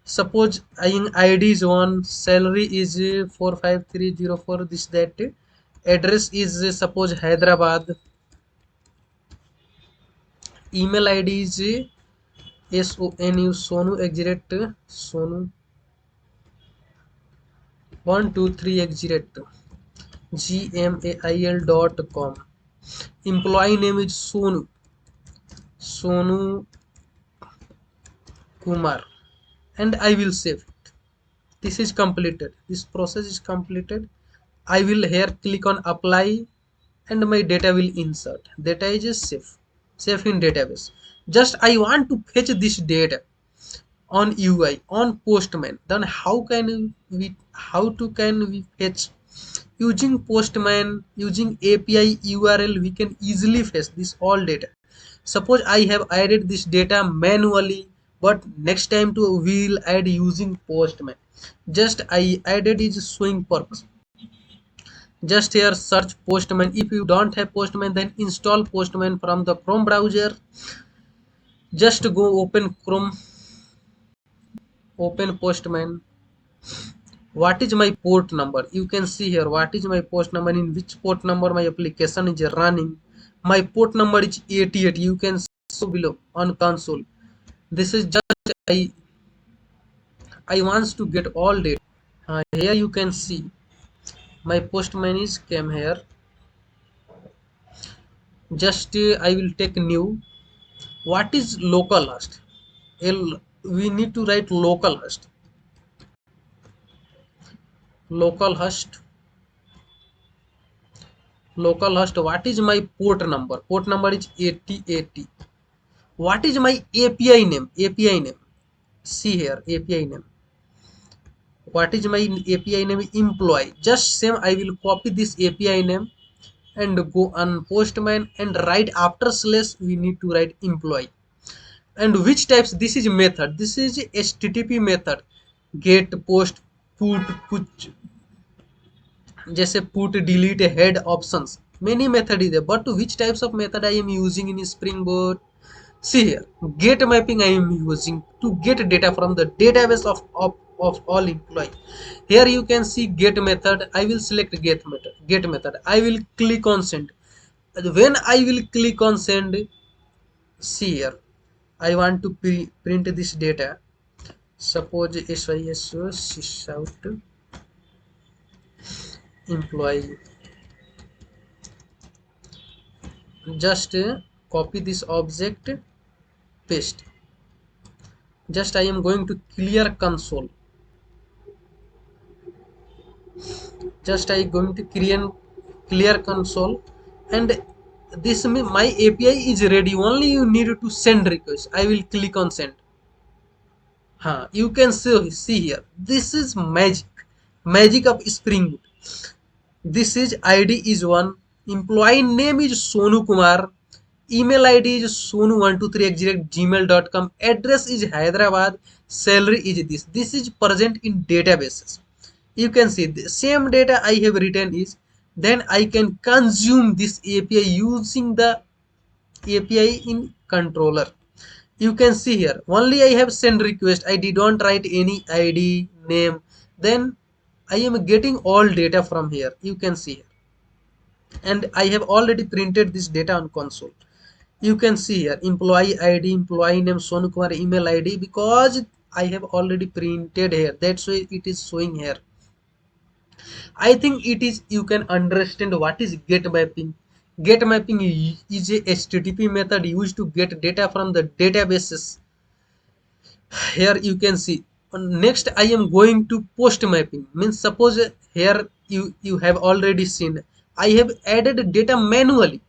A: Suppose in id is 1, salary is 45304, this that, address is suppose Hyderabad, email id is sonu sonu 123 gmail.com. Employee name is Sonu Kumar, and I will save it. This is completed. This process is completed. I will here click on apply and my data will insert. Data is safe in database. Just I want to fetch this data on UI on postman. Then how can we fetch? Using postman, using API URL, we can easily fetch this all data. Suppose I have added this data manually, but next time to we will add using postman. Just I added is showing purpose. Just here search postman. If you don't have postman, then install postman from the Chrome browser. Just go open Chrome, open postman. What is my port number? You can see here what is my port number, in which port number my application is running. My port number is 88. You can see below on console. This is just I wants to get all data. Here you can see my postman is came here. Just I will take new. What is localhost? We need to write localhost. Localhost. Localhost. What is my port number? Port number is 8080. What is my API name? API name. See here API name. What is my API name? Employee. Just same I will copy this API name and go on postman and write after slash we need to write employee. And which types? This is method. This is HTTP method. Get, post, put जैसे put, delete, head options. Many method is there, but which types of method I am using in Spring Boot? See here, get mapping I am using to get data from the database of all employee. Here you can see get method. I will select get method. I will click on send. When I will click on send, see here, I want to print this data. Suppose SIS out employee. Just copy this object, paste. Just I am going to clear console. Just I going to clear console, and this my API is ready. Only you need to send request. I will click on send. You can see here. This is magic of Spring Boot. This is ID is one. Employee name is Sonu Kumar. Email ID is sonu123@gmail.com. Address is Hyderabad. Salary is this. This is present in databases. You can see the same data I have written is. Then I can consume this API using the API in controller. You can see here only I have send request. I did not write any ID name. Then I am getting all data from here. You can see here, and I have already printed this data on console. You can see here employee ID, employee name Sonu Kumar, email ID, because I have already printed here. That's why it is showing here. I think it is, you can understand what is get mapping. Get mapping is a HTTP method used to get data from the databases. Here you can see. Next I am going to post mapping. Means suppose here you have already seen I have added data manually,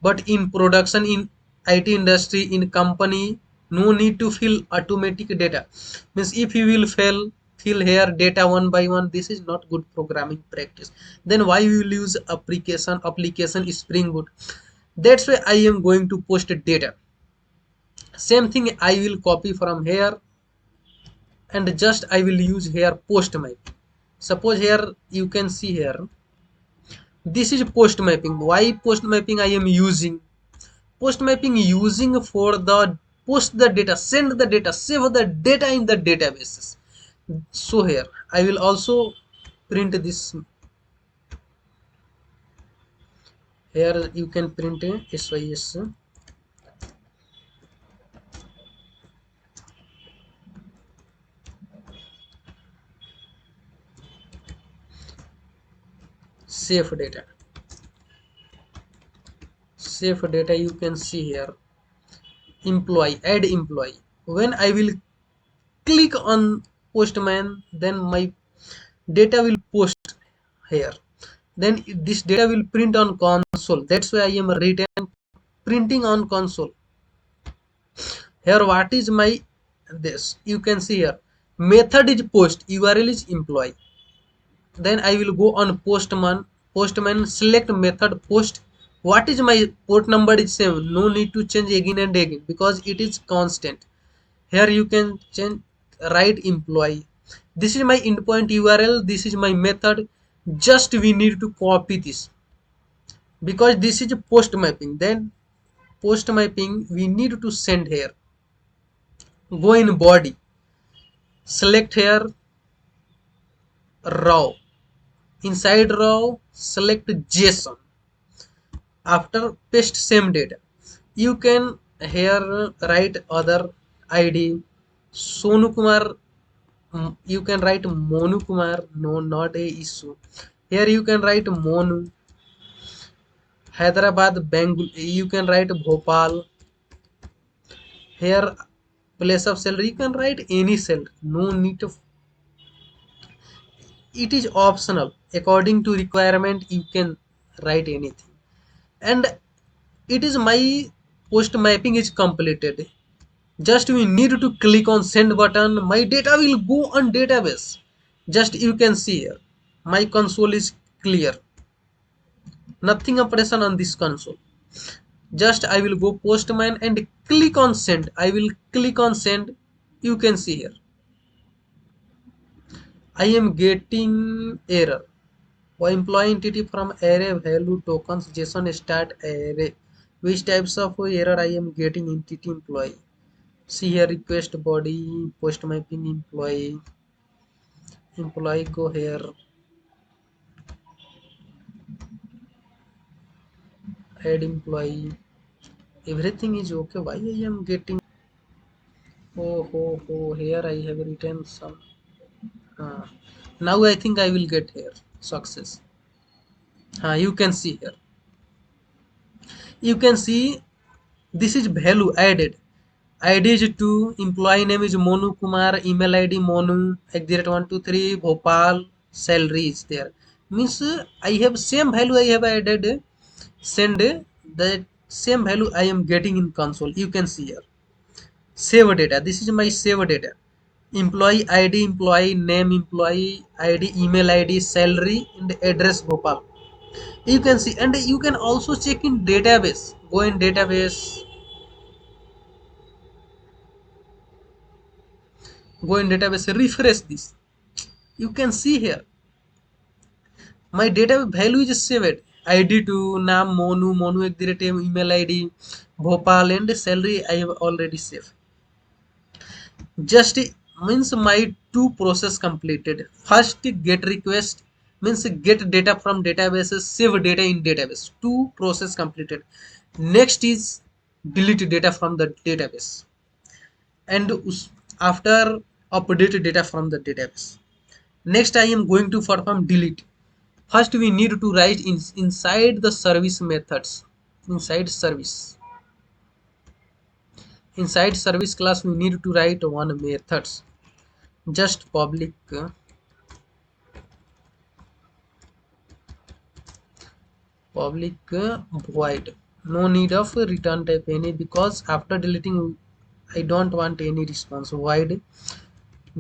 A: but in production, in IT industry, in company, no need to fill automatic data. Means if you will fill here data one by one, this is not good programming practice. Then why you will use application Spring Boot? That's why I am going to post data. Same thing I will copy from here, and just I will use here post mapping. Suppose here you can see here, this is post mapping. Why post mapping I am using? Post mapping using for the post the data, send the data, save the data in the databases. So here I will also print this. Here you can print a sys save data. Save data, you can see here employee, add employee. When I will click on postman, then my data will post here. Then this data will print on console. That's why I am written printing on console. Here what is my this? You can see here method is post, URL is employee. Then I will go on postman. Postman, select method post. What is my port number is same, no need to change again and again because it is constant. Here you can change, write employee. This is my endpoint URL, this is my method. Just we need to copy this because this is a post mapping. Then post mapping we need to send here. Go in body, select here raw. Inside raw select JSON. After paste same data, you can here write other ID Sonu Kumar. You can write Monu Kumar, no, not a issue. Here you can write Monu. Hyderabad Bengal, you can write Bhopal. Here place of salary, you can write any salary, no need to. It is optional, according to requirement you can write anything. And it is my post mapping is completed. Just we need to click on send button, my data will go on database. Just you can see here my console is clear, nothing operation on this console. Just I will go postman and click on send. I will click on send. You can see here I am getting error. Why employee entity from array value tokens JSON start array. Which types of error I am getting? Entity employee. See here request body post mapping employee. Employee, go here, add employee. Everything is okay. Why I am getting? Oh, here I have written some. Uh, Now I think I will get here success. You can see here. You can see this is value added. ID is 2, employee name is Monu Kumar, email ID Monu @123 Bhopal, salary is there. Means I have same value I have added, send that same value I am getting in console. You can see here. Save data. This is my save data. Employee ID, employee name, employee ID, email ID, salary, and address Bhopal. You can see, and you can also check in database. Go in database. Go in database. Refresh this. You can see here my data value is saved. ID to Nam Monu, Monu email ID, Bhopal, and salary I have already saved. Just means my two process completed. First get request means get data from databases, save data in database. Two process completed. Next is delete data from the database, and after update data from the database. Next I am going to perform delete. First we need to write inside the service methods. Inside service. Inside service class we need to write one methods. Just public void. No need of return type any, because after deleting I don't want any response. Void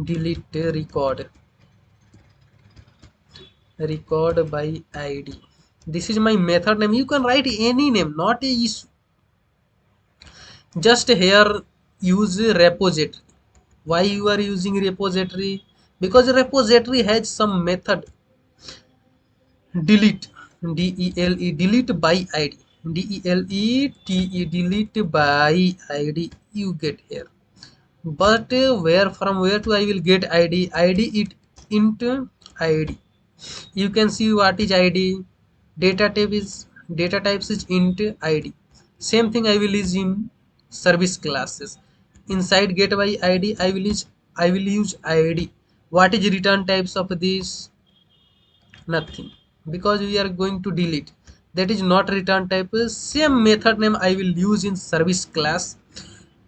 A: delete record by ID. This is my method name. You can write any name, not a issue. Just here use repository. Why you are using repository? Because repository has some method. Delete, delete by id, delete by id you get here. But where from where to I will get id it into id. You can see what is id. Data types is int id. Same thing I will use in service classes. Inside get by id I will use id. What is return types of this? Nothing, because we are going to delete. That is not return type. Same method name I will use in service class.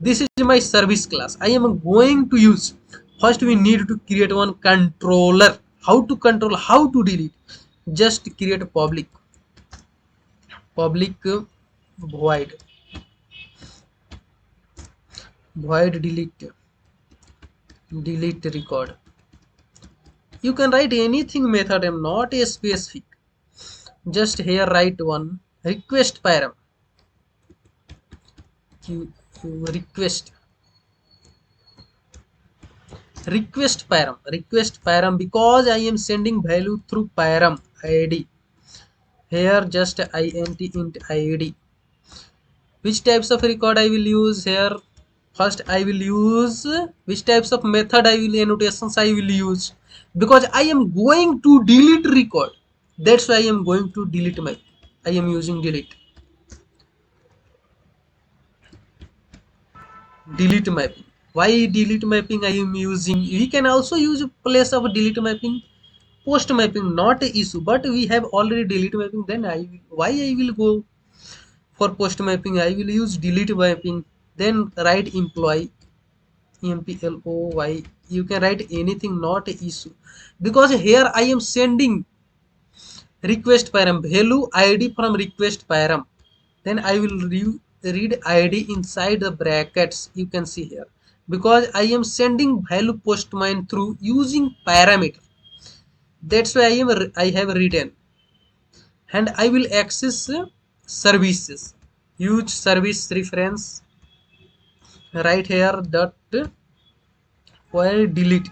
A: This is my service class I am going to use. First we need to create one controller. How to control, how to delete? Just create a public void delete record. You can write anything method name, not a specific. Just here write one request param. You request request param because I am sending value through param id. Here just int id. Which types of record I will use here? First I will use which types of method I will annotations I will use, because I am going to delete record. That's why I am going to delete my, I am using delete mapping. Why delete mapping I am using? We can also use place of delete mapping post mapping, not a issue, but we have already delete mapping. Then why I will go for post mapping? I will use delete mapping. Then write employee employ. You can write anything, not a issue, because here I am sending request param value id from request param. Then I will read id inside the brackets. You can see here, because I am sending value postman through using parameter. That's why I have written. And I will access services. Use service reference. Right here dot while delete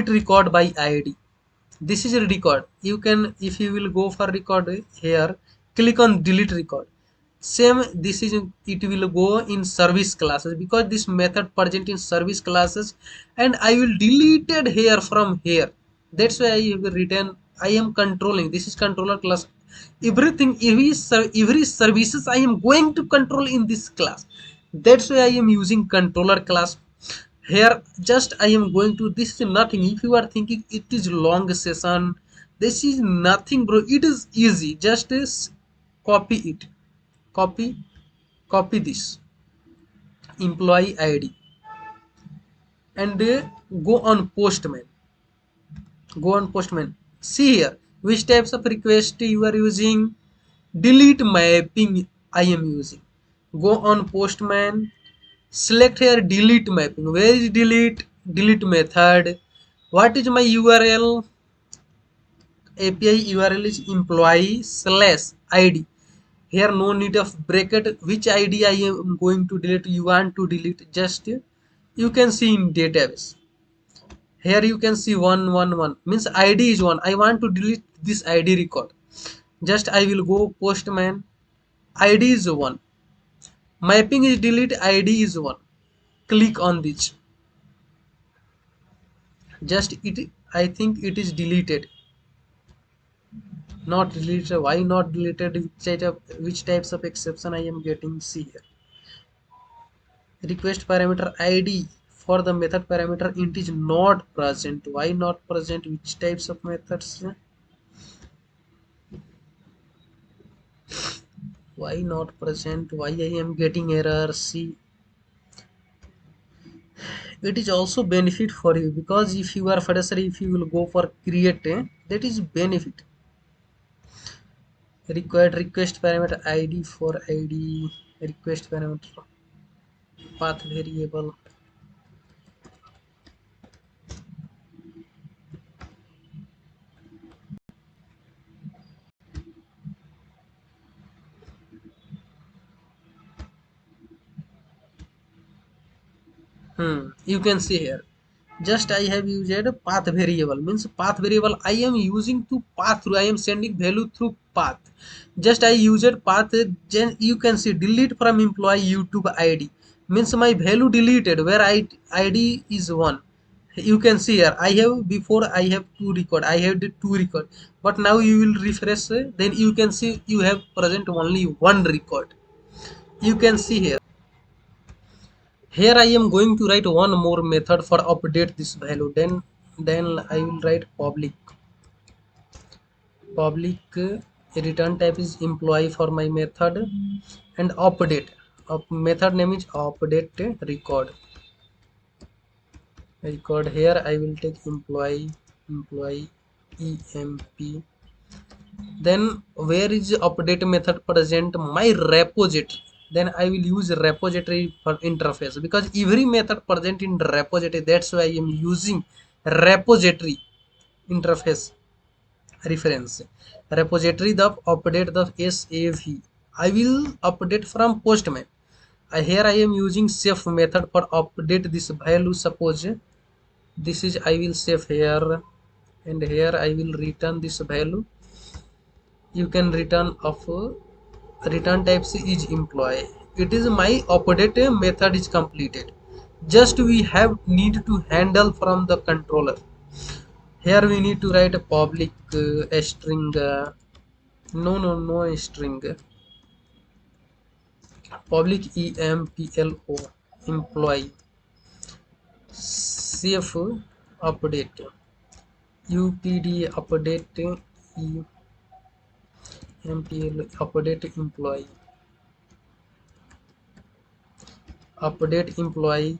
A: record by id. This is a record. You can, if you will go for record here, click on delete record. Same, this is, it will go in service classes, because this method present in service classes, and I will delete it here from here. That's why I have written I am controlling. This is controller class. Everything, every services I am going to control in this class. That's why I am using controller class here. Just I am going to, this is nothing. If you are thinking it is long session, this is nothing bro, it is easy. Just is copy it, copy this. employee ID, and go on postman. Go on postman. See here which types of request you are using. Delete mapping I am using. Go on postman. Select here delete mapping. Where is delete? Delete method. What is my URL? API URL is employee slash ID. Here no need of bracket. Which ID I am going to delete? You want to delete? Just you can see in database. Here you can see 111 means ID is 1. I want to delete this ID record. Just I will go postman. ID is 1. Mapping is delete. ID is 1. Click on this. Just it. I think it is deleted. Not deleted. Why not deleted? Which types of exception I am getting? See here. Request parameter ID for the method parameter int is not present. Why not present? Which types of methods? Why not present? Why I am getting error? See, it is also benefit for you, because if you are fresher, if you will go for create, that is benefit. Required request parameter ID for ID, request parameter path variable. You can see here. Just I have used a path variable, means path variable I am using to path through. I am sending value through path. Just I used path. Then you can see delete from employee YouTube ID means my value deleted where ID is 1. You can see here I have before I have 2 record. I have the 2 record, but now you will refresh. Then you can see you have present only 1 record. You can see here. Here I am going to write one more method for update this value. Then I will write public return type is employee for my method, and update method name is update record. Here I will take employee emp. Then where is update method present? My repository. Then I will use repository for interface, because every method present in repository. That's why I am using repository interface reference. Repository the update the sav. I will update from postman. Here I am using save method for update this value. Suppose this is I will save here, and here I will return this value. You can return of return types is employee. It is my update method is completed. Just we have need to handle from the controller. Here we need to write a public string. No string. Public emplo employee cf update upd update empl update employee,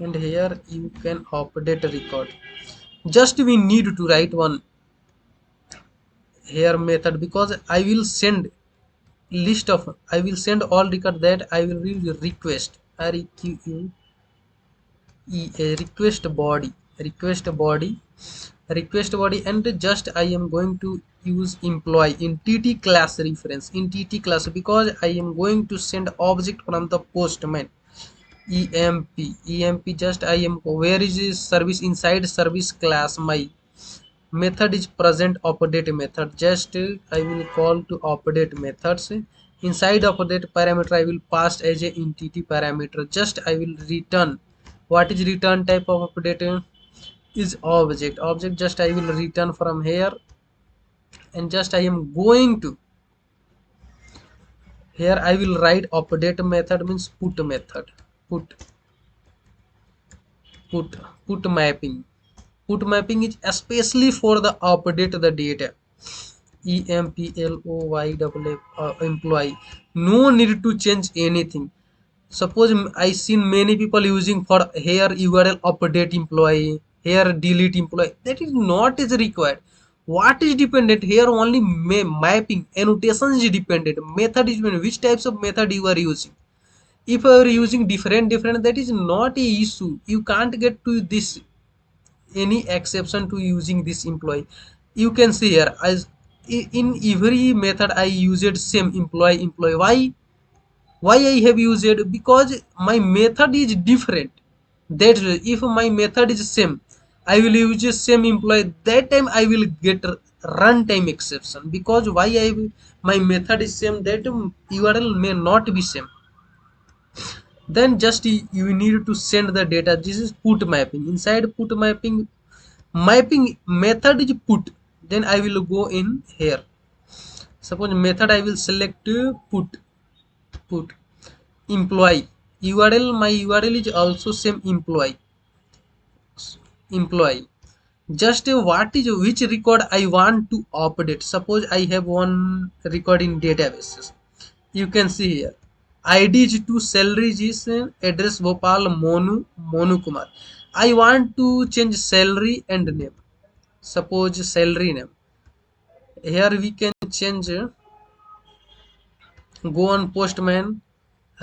A: and here you can update record. Just we need to write one here method, because I will send list of I will send all record that I will read request reque request body, and just I am going to use employee in tt class reference in tt class, because I am going to send object from the postman emp. Just I am where is this service? Inside service class my method is present update method. Just I will call to update methods. Inside update parameter I will pass as a entity parameter. Just I will return. What is return type of update? Is object. Just I will return from here, and just I am going to here I will write update method means put method. Put put put mapping is especially for the update the data. employee, no need to change anything. Suppose I seen many people using for here URL update employee, here delete employee. That is not is required. What is dependent here? Only mapping annotation is dependent. Method is dependent. Which types of method you are using? If you are using different, that is not a issue. You can't get to this any exception to using this employee. You can see here as in every method I used same employee. Why I have used it? Because my method is different. That if my method is same, I will use the same employee. That time I will get runtime exception. Because why my method is same, that URL may not be same. Then just you need to send the data. This is put mapping. Inside put mapping method is put. Then I will go in here. Suppose method I will select put employee URL. My URL is also same employee. Just what is which record I want to update. Suppose I have one record in databases. You can see here id is to salary is address Bhopal Monu Kumar. I want to change salary and name. Suppose salary name. Here we can change go on postman,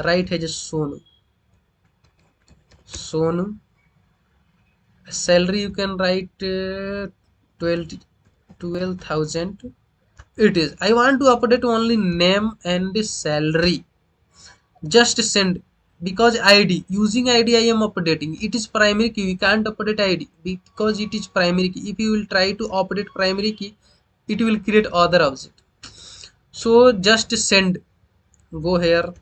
A: write as Sonu. Salary you can write 12,000. It is I want to update only name and salary. Just send. Because id using id I am updating. It is primary key. We can't update id because it is primary key. If you will try to update primary key, it will create other object. So just send. Go here.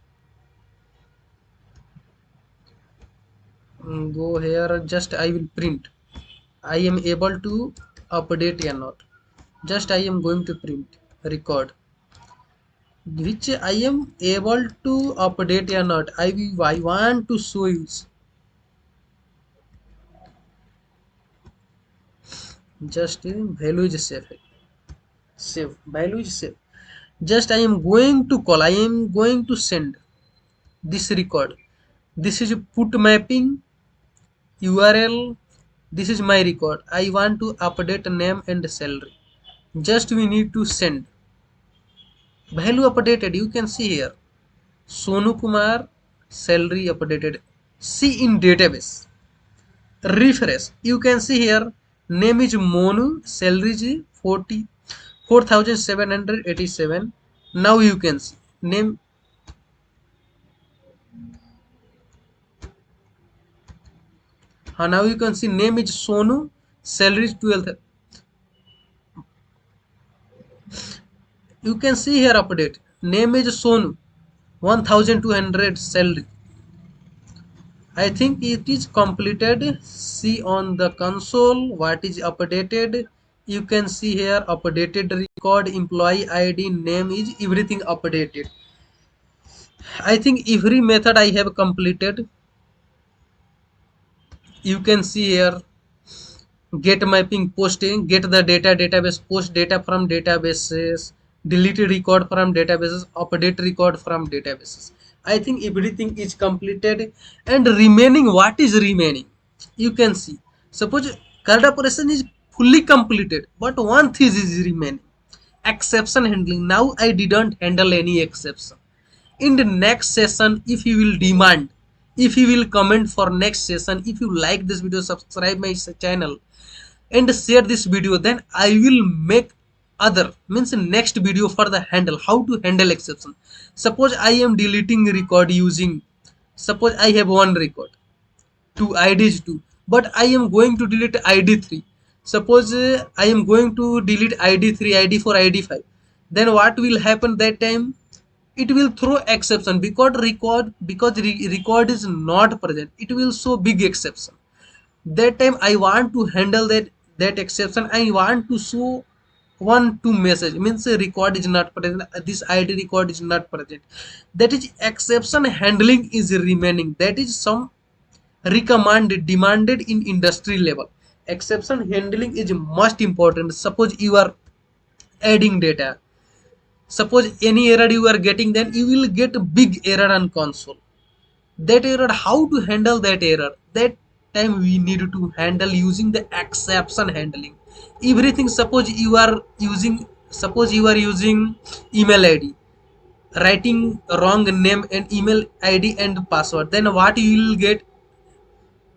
A: Go here. Just I will print. I am able to update or not. Just I am going to print record which I am able to update or not. I want to show you. Just value is save value is save. Just I am going to call. I am going to send this record. This is put mapping URL. This is my record. I want to update name and salary. Just we need to send. Value updated. You can see here Sonu Kumar salary updated. See in database. Refresh. You can see here name is Monu, salary is 44,787. Now you can see name. Now you can see name is Sonu, salary is 12. You can see here update. Name is Sonu, 1,200 salary. I think it is completed. See on the console what is updated. You can see here updated record, employee ID, name is everything updated. I think every method I have completed. You can see here get mapping, posting, get the database, post data from databases, delete record from databases, update record from databases. I think everything is completed. And remaining, what is remaining? You can see suppose CRUD operation is fully completed, but one thing is remaining: exception handling. Now I didn't handle any exception. In the next session, if you will demand, if you will comment for next session, if you like this video, subscribe my channel and share this video, then I will make other means next video for the handle how to handle exception. Suppose I am deleting record using, suppose I have one record, two IDs 2, but I am going to delete ID 3. Suppose I am going to delete ID 3, ID 4, ID 5. Then what will happen that time? It will throw exception because record is not present. It will show big exception. That time I want to handle that exception. I want to show one two message means a record is not present. This ID record is not present. That is exception handling is remaining. That is some recommended demanded in industry level. Exception handling is most important. Suppose you are adding data, suppose any error you are getting, then you will get a big error on console. that error, how to handle that error, that time we need to handle using the exception handling. Everything, suppose you are using email id, writing wrong name and email id and password, then what you will get?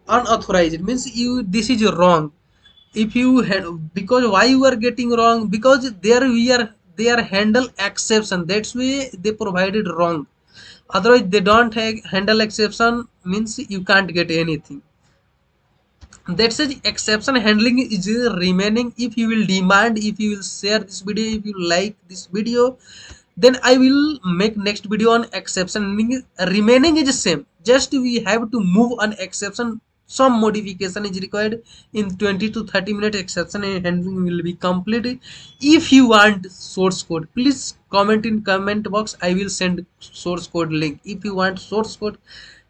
A: Unauthorized means you, this is wrong. If you because why you are getting wrong, because there we are, they are handle exception, that's why they provided wrong. Otherwise they don't handle exception, means you can't get anything. That's a exception handling is remaining. If you will demand, if you will share this video, if you like this video, then I will make next video on exception handling. Remaining is same, just we have to move on exception. Some modification is required. In 20 to 30 minutes exception handling will be complete. If you want source code, please comment in comment box, I will send source code link. If you want source code,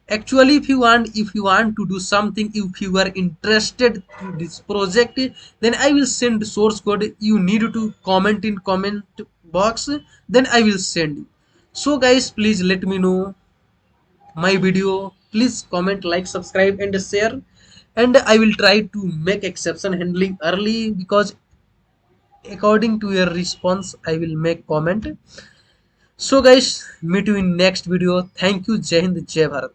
A: actually if you want to do something, if you are interested to this project, then I will send source code. You need to comment in comment box, then I will send you. So guys, please let me know my video, please comment, like, subscribe and share, and I will try to make exception handling early, because according to your response I will make comment. So guys, meet you in next video. Thank you. Jai Hind, Jai Bharat.